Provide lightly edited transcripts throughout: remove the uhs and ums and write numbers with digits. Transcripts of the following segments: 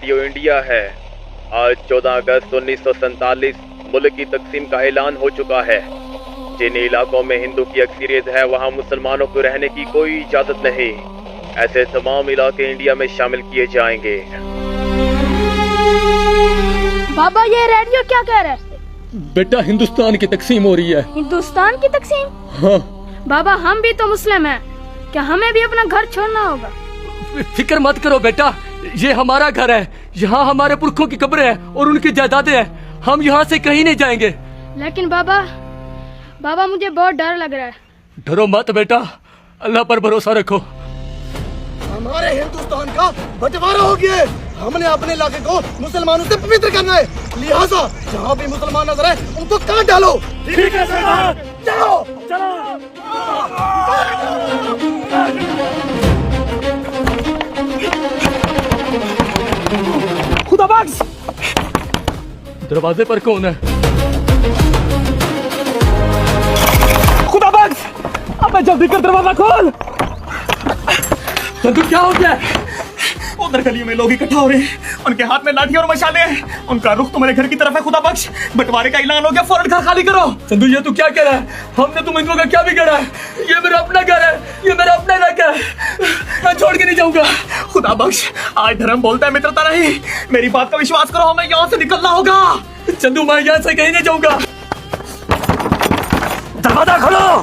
Radio India है। आज 14 अगस्त 1947 मुल्क की तकसीम का ऐलान हो चुका है। जिन इलाकों में हिंदू की अक्सरियत है वहां मुसलमानों को रहने की कोई इजाजत नहीं। ऐसे तमाम इलाके इंडिया में शामिल किए जाएंगे। बाबा ये रेडियो क्या कह रहा है? बेटा हिंदुस्तान की तकसीम हो रही है। हिंदुस्तान की तकसीम? हाँ। बाबा हम भी तो मुस्लिम हैं, क्या हमें भी अपना घर छोड़ना होगा? फिक्र मत करो बेटा, ये हमारा घर है, यहाँ हमारे पुरखों की कब्रें हैं और उनकी जायदादें हैं। हम यहाँ से कहीं नहीं जाएंगे। लेकिन बाबा मुझे बहुत डर लग रहा है। डरो मत बेटा, अल्लाह पर भरोसा रखो। हमारे हिंदुस्तान का बंटवारा हो गया है। हमने अपने इलाके को मुसलमानों से पवित्र करना है, लिहाजा जहाँ भी मुसलमान नजर आए उनको काट डालो। ठीक है सरदार, चलो चलो। खुदा बख्श, दरवाजे पर कौन है? खुदा बख्श, अबे जल्दी कर, दरवाजा खोल। चंदू क्या हो गया? उधर गलियों में लोग इकट्ठा हो रहे हैं, उनके हाथ में लाठी और मशाले हैं। उनका रुख तुम्हारे घर की तरफ है। खुदा बख्श, बंटवारे का ऐलान हो गया, फौरन घर खाली करो। चंदू ये तू क्या कह रहा है? हमने तुम हिंदुओं का क्या बिगाड़ा है? ये मेरा अपना घर है, ये मेरा अपना इलाका है, मैं छोड़ के नहीं जाऊंगा। खुदा बख्श, आज धर्म बोलता है, मित्रता नहीं। मेरी बात का विश्वास करो, हमें यहाँ से निकलना होगा। चंदू मैं यहाँ से कहीं नहीं जाऊंगा। दरवाजा खोलो।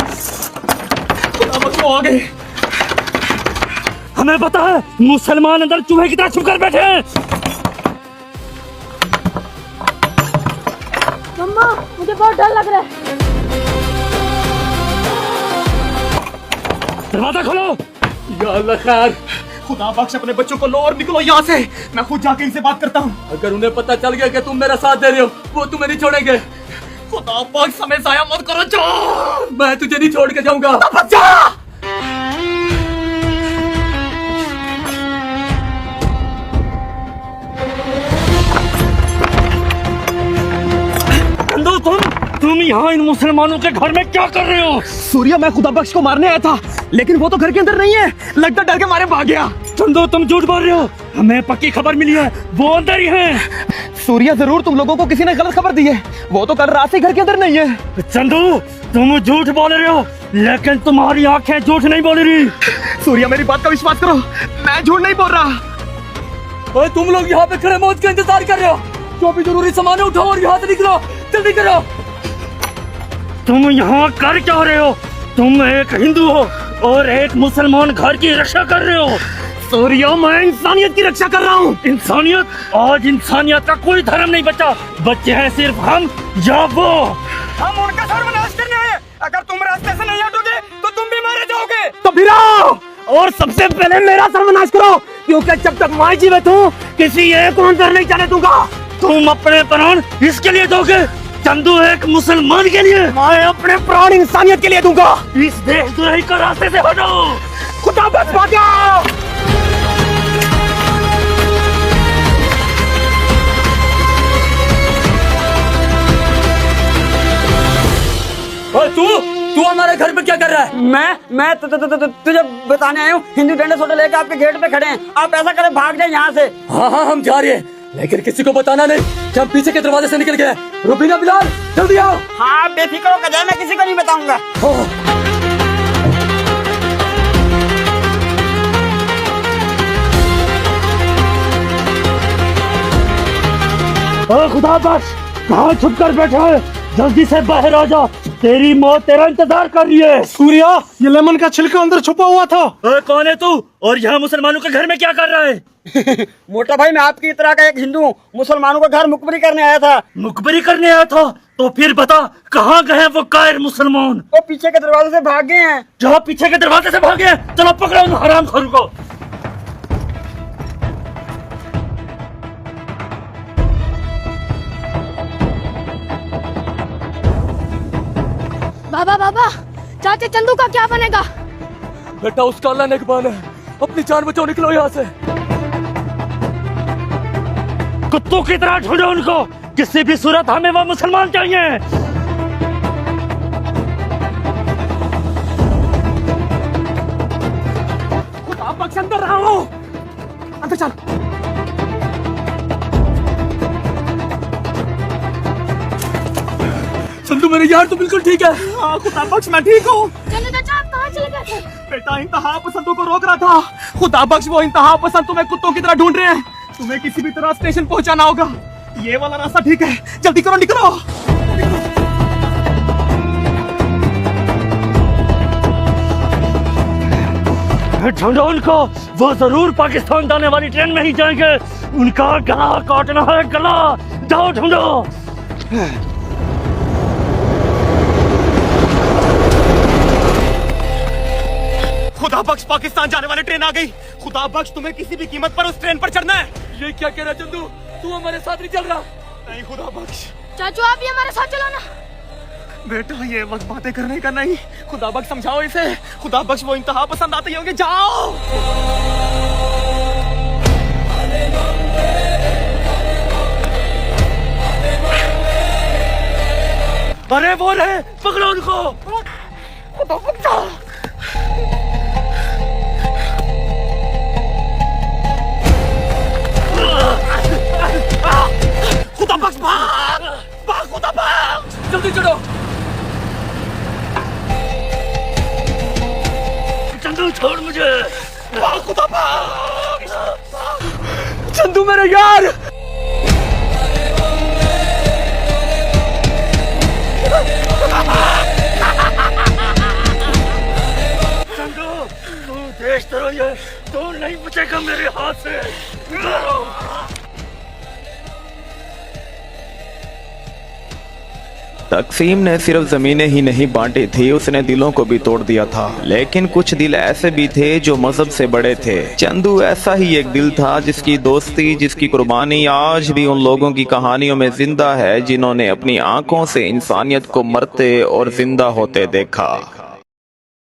खुदा बख्श वो आ गए। हमें पता है मुसलमान अंदर चूहे की तरह छुप कर बैठे हैं। मम्मा मुझे बहुत डर लग रहा है। दरवाजा खोलो। या अल्लाह खैर। खुदा बख्श, अपने बच्चों को लो और निकलो यहाँ से। मैं खुद जाके इनसे बात करता हूँ। अगर उन्हें पता चल गया कि तुम मेरा साथ दे रहे हो, वो तुम्हें नहीं छोड़ेंगे। खुदा बख्श, समय जाया मत करो, जाओ। मैं तुझे नहीं छोड़ के जाऊंगा। बच्चा तुम यहाँ इन मुसलमानों के घर में क्या कर रहे हो? सूर्या, मैं खुदा बख्श को मारने आया था, लेकिन वो तो घर के अंदर नहीं है। लगता डर के मारे भाग गया। चंदू तुम झूठ बोल रहे हो, हमें पक्की खबर मिली है, वो अंदर ही है। सूर्या, जरूर तुम लोगों को किसी ने गलत खबर दी है। वो तो कल रात से घर के अंदर नहीं है। चंदू तुम झूठ बोल रहे हो, लेकिन तुम्हारी आंखें झूठ नहीं बोल रही। सूर्या, मेरी बात का विश्वास करो, मैं झूठ नहीं बोल रहा। ओए तुम लोग यहाँ पे खड़े मौत का इंतजार कर रहे हो? जो भी जरूरी सामान उठाओ और यहाँ से निकलो, जल्दी करो। तुम यहाँ कर क्या रहे हो? तुम एक हिंदू हो और एक मुसलमान घर की रक्षा कर रहे हो। सूर्या, मैं इंसानियत की रक्षा कर रहा हूँ। इंसानियत? आज इंसानियत का कोई धर्म नहीं बचा, बच्चे हैं सिर्फ हम या वो। हम उनका सर्वनाश करने आए। अगर तुम रास्ते से नहीं हटोगे तो तुम भी मारे जाओगे। तो फिर आओ और सबसे पहले मेरा सर्वनाश करो, क्योंकि जब तक मैं जीवित हूँ किसी एक को अंदर नहीं जाने दूंगा। तुम अपने प्राण इसके लिए दोगे? चंदू एक मुसलमान के लिए। मैं अपने प्राण इंसानियत के लिए दूंगा। इस देशद्रोही का रास्ते से हटो। खुदा बख्श, भागो। तू हमारे घर पे क्या कर रहा है? मैं तुझे बताने आया हूँ। हिंदू डंडे सोटे लेकर आपके गेट पे खड़े हैं। आप ऐसा करें, भाग जाए यहाँ से। हाँ हाँ हम जा रहे हैं, लेकिन किसी को बताना नहीं कि हम पीछे के दरवाजे से निकल गए। रुबीना, बिलाल जल्दी आओ। हाँ बेफिक्र होकर जाए, मैं किसी को नहीं बताऊंगा। खुदा बख्श, कहाँ छुप कर बैठा है? जल्दी से बाहर आ जा, तेरी मौत तेरा इंतजार कर रही है। सूर्या, ये लेमन का छिलका अंदर छुपा हुआ था। कौन है तू और यहाँ मुसलमानों के घर में क्या कर रहा है? मोटा भाई, मैं आपकी तरह का एक हिंदू हूँ, मुसलमानों का घर मुखबरी करने आया था। मुखबरी करने आया था? तो फिर बता कहाँ गए वो कायर मुसलमान? वो पीछे के दरवाजे से भाग गए हैं। जहाँ पीछे के दरवाजे से भागे? चलो पकड़ो उन हरामखोर को। बाबा चाचा चंदू का क्या बनेगा? बेटा उसका अल्लाह निगहबान है, अपनी जान बचाओ, निकलो यहाँ से। कुत्तों की तरह ढूंढो उनको, किसी भी सूरत हमें वो मुसलमान चाहिए। खुदा बख्श, अंदर रहो, अंदर चल। चंदू मेरे यार तो बिल्कुल ठीक है। हाँ खुदा बख्श मैं ठीक हूँ। चलो चाचा आप कहाँ चले गए थे? बेटा इंतहा पसंदों को रोक रहा था। खुदा बख्श वो इंतहा पसंद तुम्हें कुत्तों की तरह ढूंढ रहे हैं। तुम्हें किसी भी तरह स्टेशन पहुंचाना होगा। ये वाला रास्ता ठीक है, जल्दी करो निकलो। ढूंढो उनको, वो जरूर पाकिस्तान जाने वाली ट्रेन में ही जाएंगे। उनका गला काटना है, गला। जाओ ढूंढो। खुदा बख्श पाकिस्तान जाने वाली ट्रेन आ गई। खुदा बख्श तुम्हें किसी भी कीमत पर उस ट्रेन पर चढ़ना है। ये क्या कह रहा चंदू, तू हमारे साथ नहीं चल रहा? नहीं खुदा बख्श। चाचू आप भी हमारे साथ चलो ना। बेटा ये वक्त बातें करने का नहीं। खुदा बख्श समझाओ इसे। खुदा बख्श वो इंतहा पसंद आते ही होंगे। जाओ। अरे वो रहे, पकड़ो उनको। खुदा बख्श। खुदा बख्श भाग, भाग खुदा भाग। जल्दी चढ़ो। चंदू छोड़ मुझे। भाग खुदा भाग। चंदू मेरे यार। चंदू तू देश तरह ये तो नहीं बचेगा मेरे हाथ से। तकसीम ने सिर्फ जमीनें ही नहीं बांटी थी, उसने दिलों को भी तोड़ दिया था। लेकिन कुछ दिल ऐसे भी थे जो मजहब से बड़े थे। चंदू ऐसा ही एक दिल था जिसकी दोस्ती, जिसकी कुर्बानी आज भी उन लोगों की कहानियों में जिंदा है जिन्होंने अपनी आंखों से इंसानियत को मरते और जिंदा होते देखा।